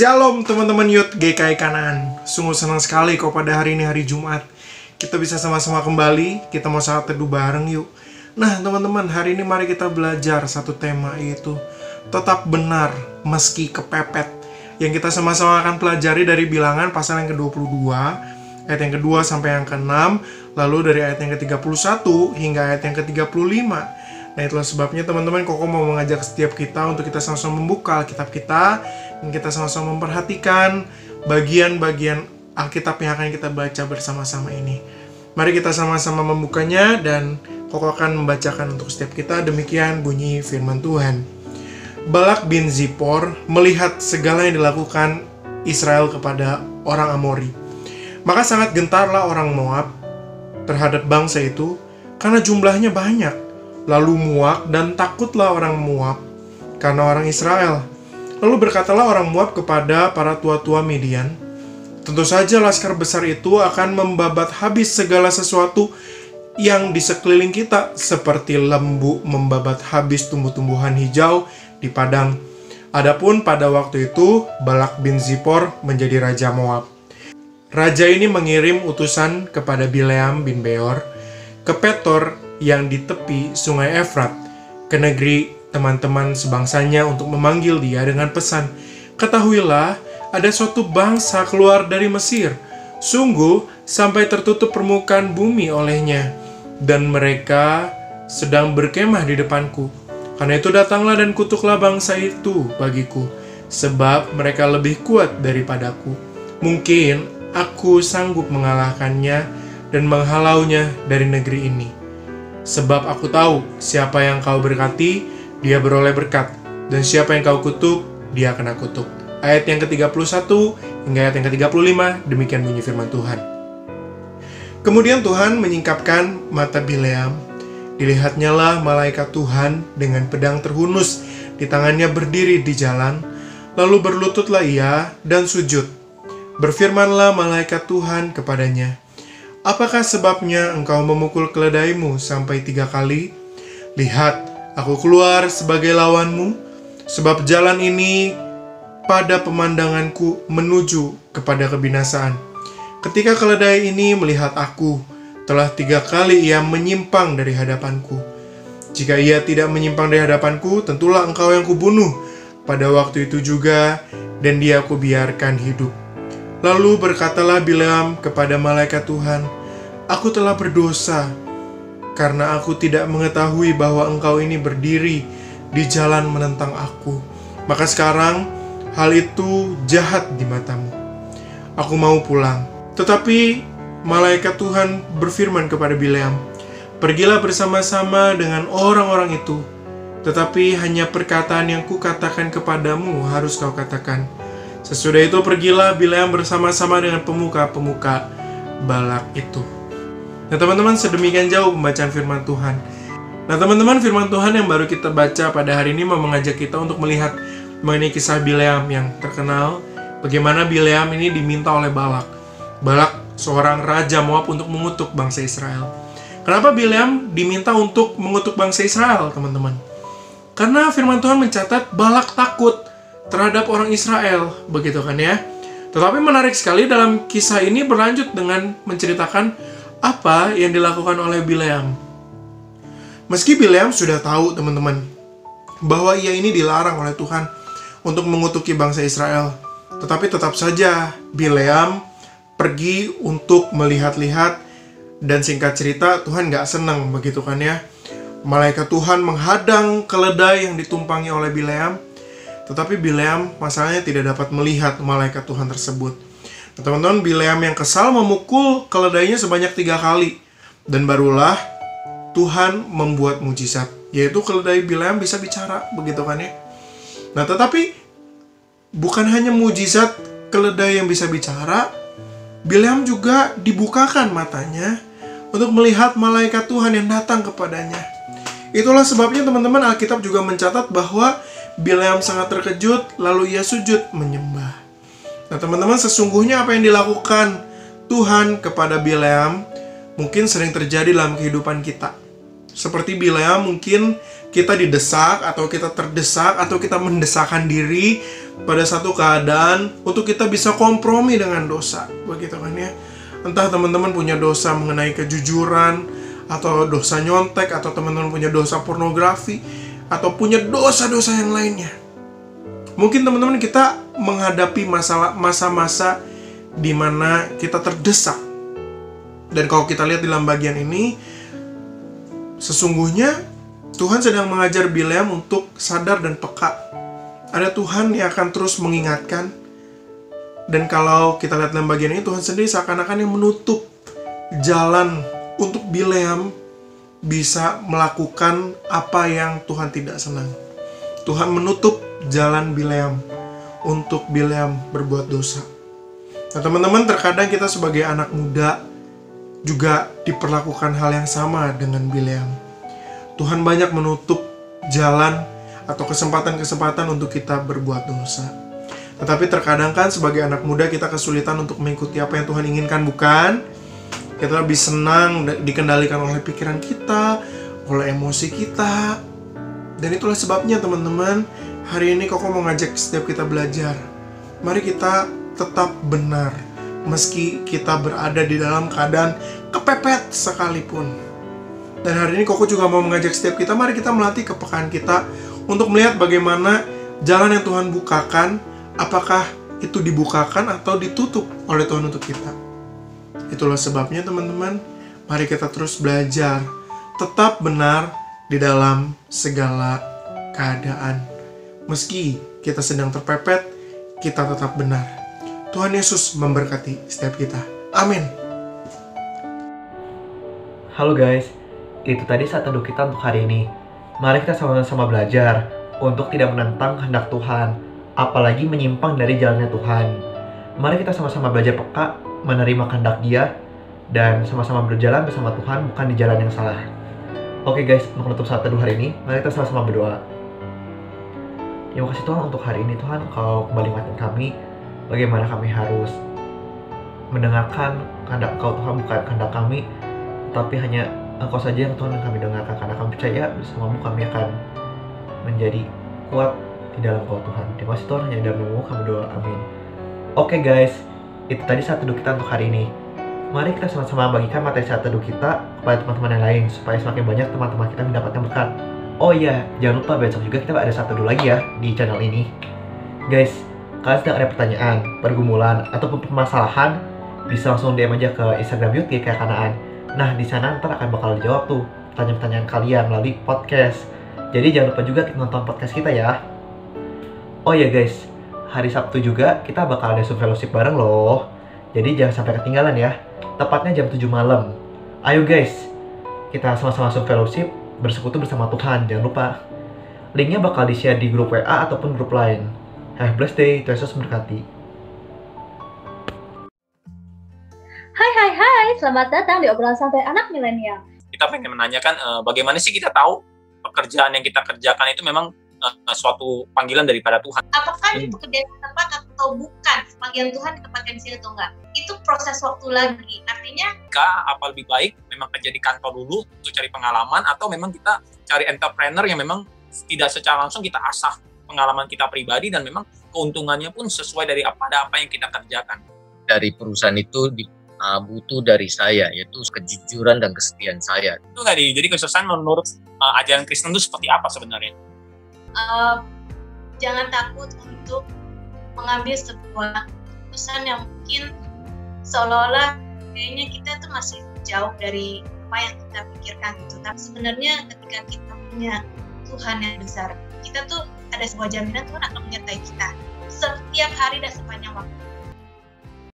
Shalom teman-teman Youth GKI Kanaan. Sungguh senang sekali kok pada hari ini hari Jumat kita bisa sama-sama kembali. Kita mau saat teduh bareng yuk. Nah teman-teman, hari ini mari kita belajar satu tema, yaitu tetap benar meski kepepet, yang kita sama-sama akan pelajari dari Bilangan pasal yang ke-22 ayat yang kedua sampai yang ke-6, lalu dari ayat yang ke-31 hingga ayat yang ke-35. Nah itulah sebabnya teman-teman, Koko mau mengajak setiap kita untuk kita sama-sama membuka Alkitab kita, dan kita sama-sama memperhatikan bagian-bagian Alkitab yang akan kita baca bersama-sama ini. Mari kita sama-sama membukanya, dan Koko akan membacakan untuk setiap kita. Demikian bunyi firman Tuhan. Balak bin Zippor melihat segala yang dilakukan Israel kepada orang Amori. Maka sangat gentarlah orang Moab terhadap bangsa itu, karena jumlahnya banyak. Lalu muak dan takutlah orang Moab karena orang Israel. Lalu berkatalah orang Moab kepada para tua-tua Midian, tentu saja laskar besar itu akan membabat habis segala sesuatu yang di sekeliling kita, seperti lembu membabat habis tumbuh-tumbuhan hijau di padang. Adapun pada waktu itu Balak bin Zippor menjadi raja Moab. Raja ini mengirim utusan kepada Bileam bin Beor ke Petor yang di tepi sungai Efrat, ke negeri teman-teman sebangsanya, untuk memanggil dia dengan pesan, "Ketahuilah, ada suatu bangsa keluar dari Mesir, sungguh sampai tertutup permukaan bumi olehnya, dan mereka sedang berkemah di depanku. Karena itu datanglah dan kutuklah bangsa itu bagiku, sebab mereka lebih kuat daripadaku. Mungkin aku sanggup mengalahkannya dan menghalaunya dari negeri ini. Sebab aku tahu siapa yang kau berkati, dia beroleh berkat, dan siapa yang kau kutuk, dia kena kutuk." Ayat yang ke-31 hingga ayat yang ke-35, demikian bunyi firman Tuhan. Kemudian Tuhan menyingkapkan mata Bileam. Dilihatnyalah malaikat Tuhan dengan pedang terhunus di tangannya berdiri di jalan. Lalu berlututlah ia dan sujud. Berfirmanlah malaikat Tuhan kepadanya, "Apakah sebabnya engkau memukul keledaimu sampai 3 kali? Lihat, aku keluar sebagai lawanmu, sebab jalan ini pada pemandanganku menuju kepada kebinasaan. Ketika keledai ini melihat aku, telah 3 kali ia menyimpang dari hadapanku. Jika ia tidak menyimpang dari hadapanku, tentulah engkau yang kubunuh pada waktu itu juga, dan dia kubiarkan hidup." Lalu berkatalah Bileam kepada malaikat Tuhan, "Aku telah berdosa, karena aku tidak mengetahui bahwa engkau ini berdiri di jalan menentang aku. Maka sekarang hal itu jahat di matamu. Aku mau pulang." Tetapi malaikat Tuhan berfirman kepada Bileam, "Pergilah bersama-sama dengan orang-orang itu, tetapi hanya perkataan yang kukatakan kepadamu harus kau katakan." Sesudah itu pergilah Bileam bersama-sama dengan pemuka-pemuka Balak itu. Nah teman-teman, sedemikian jauh pembacaan firman Tuhan. Nah teman-teman, firman Tuhan yang baru kita baca pada hari ini mau mengajak kita untuk melihat mengenai kisah Bileam yang terkenal. Bagaimana Bileam ini diminta oleh Balak. Balak seorang raja Moab untuk mengutuk bangsa Israel. Kenapa Bileam diminta untuk mengutuk bangsa Israel, teman-teman? Karena firman Tuhan mencatat Balak takut terhadap orang Israel, begitu kan ya. Tetapi menarik sekali dalam kisah ini berlanjut dengan menceritakan apa yang dilakukan oleh Bileam. Meski Bileam sudah tahu, teman-teman, bahwa ia ini dilarang oleh Tuhan untuk mengutuki bangsa Israel, tetapi tetap saja Bileam pergi untuk melihat-lihat, dan singkat cerita Tuhan gak senang, begitu kan ya. Malaikat Tuhan menghadang keledai yang ditumpangi oleh Bileam, tetapi Bileam masalahnya tidak dapat melihat malaikat Tuhan tersebut. Nah, teman-teman, Bileam yang kesal memukul keledainya sebanyak 3 kali. Dan barulah Tuhan membuat mujizat, yaitu keledai Bileam bisa bicara, begitu kan ya. Nah, tetapi bukan hanya mujizat keledai yang bisa bicara, Bileam juga dibukakan matanya untuk melihat malaikat Tuhan yang datang kepadanya. Itulah sebabnya teman-teman, Alkitab juga mencatat bahwa Bileam sangat terkejut, lalu ia sujud menyembah. Nah teman-teman, sesungguhnya apa yang dilakukan Tuhan kepada Bileam mungkin sering terjadi dalam kehidupan kita. Seperti Bileam, mungkin kita didesak, atau kita terdesak, atau kita mendesakkan diri pada satu keadaan untuk kita bisa kompromi dengan dosa, begitu kan ya. Entah teman-teman punya dosa mengenai kejujuran, atau dosa nyontek, atau teman-teman punya dosa pornografi, atau punya dosa-dosa yang lainnya. Mungkin teman-teman kita menghadapi masa-masa di mana kita terdesak. Dan kalau kita lihat di dalam bagian ini, sesungguhnya Tuhan sedang mengajar Bileam untuk sadar dan peka. Ada Tuhan yang akan terus mengingatkan. Dan kalau kita lihat dalam bagian ini, Tuhan sendiri seakan-akan yang menutup jalan untuk Bileam bisa melakukan apa yang Tuhan tidak senang. Tuhan menutup jalan Bileam untuk Bileam berbuat dosa. Nah teman-teman, terkadang kita sebagai anak muda juga diperlakukan hal yang sama dengan Bileam. Tuhan banyak menutup jalan atau kesempatan-kesempatan untuk kita berbuat dosa. Tetapi terkadang kan sebagai anak muda kita kesulitan untuk mengikuti apa yang Tuhan inginkan, bukan? Kita lebih senang dikendalikan oleh pikiran kita, oleh emosi kita. Dan itulah sebabnya teman-teman, hari ini Koko mau ngajak setiap kita belajar. Mari kita tetap benar, meski kita berada di dalam keadaan kepepet sekalipun. Dan hari ini Koko juga mau mengajak setiap kita, mari kita melatih kepekaan kita untuk melihat bagaimana jalan yang Tuhan bukakan, apakah itu dibukakan atau ditutup oleh Tuhan untuk kita. Itulah sebabnya teman-teman, mari kita terus belajar, tetap benar di dalam segala keadaan. Meski kita sedang terpepet, kita tetap benar. Tuhan Yesus memberkati setiap kita. Amin. Halo guys, itu tadi saat teduh kita untuk hari ini. Mari kita sama-sama belajar untuk tidak menentang kehendak Tuhan, apalagi menyimpang dari jalannya Tuhan. Mari kita sama-sama belajar peka, menerima kehendak Dia, dan sama-sama berjalan bersama Tuhan, bukan di jalan yang salah. Oke guys, untuk menutup saat teduh hari ini, mari kita sama-sama berdoa. Terima kasih Tuhan untuk hari ini. Tuhan, Kau kembali mengingatkan kami bagaimana kami harus mendengarkan kehendak Engkau Tuhan, bukan kehendak kami, tapi hanya Engkau saja yang Tuhan yang kami dengarkan. Karena kami percaya bersamamu kami akan menjadi kuat di dalam Engkau Tuhan. Terima kasih Tuhan, hanya dalam nama-Mu kami doa, amin. Oke guys, itu tadi saat teduh kita untuk hari ini. Mari kita sama-sama bagikan materi saat teduh kita kepada teman-teman yang lain, supaya semakin banyak teman-teman kita mendapatkan berkat. Oh iya, jangan lupa besok juga kita ada saat teduh lagi ya di channel ini. Guys, kalian sedang ada pertanyaan, pergumulan, ataupun permasalahan, bisa langsung DM aja ke Instagram Youth GKI Kanaan. Nah, di sana ntar akan bakal dijawab tuh pertanyaan-pertanyaan kalian melalui podcast. Jadi jangan lupa juga nonton podcast kita ya. Oh ya guys, hari Sabtu juga kita bakal ada Zoom fellowship bareng loh. Jadi jangan sampai ketinggalan ya. Tepatnya jam 7 malam. Ayo guys, kita sama-sama Zoom fellowship, bersekutu bersama Tuhan. Jangan lupa. Linknya bakal di-share di grup WA ataupun grup lain. Have a blessed day, Tuhan Yesus memberkati. Hai, selamat datang di obrolan santai anak milenial. Kita pengen menanyakan bagaimana sih kita tahu pekerjaan yang kita kerjakan itu memang suatu panggilan daripada Tuhan. Apakah itu pekerjaan yang tepat atau bukan? Panggilan Tuhan ditempatkan di sini atau enggak? Itu proses waktu lagi. Artinya, Apa lebih baik memang kerja di kantor dulu untuk cari pengalaman, atau memang kita cari entrepreneur yang memang tidak secara langsung kita asah pengalaman kita pribadi, dan memang keuntungannya pun sesuai dari apa yang kita kerjakan. Dari perusahaan itu butuh dari saya, yaitu kejujuran dan kesetiaan saya. Itu tadi, jadi kesuksesan menurut ajaran Kristen itu seperti apa sebenarnya? jangan takut untuk mengambil sebuah keputusan yang mungkin seolah-olah kayaknya kita tuh masih jauh dari apa yang kita pikirkan gitu. Tapi sebenarnya ketika kita punya Tuhan yang besar, kita tuh ada sebuah jaminan Tuhan akan menyertai kita setiap hari dan sepanjang waktu.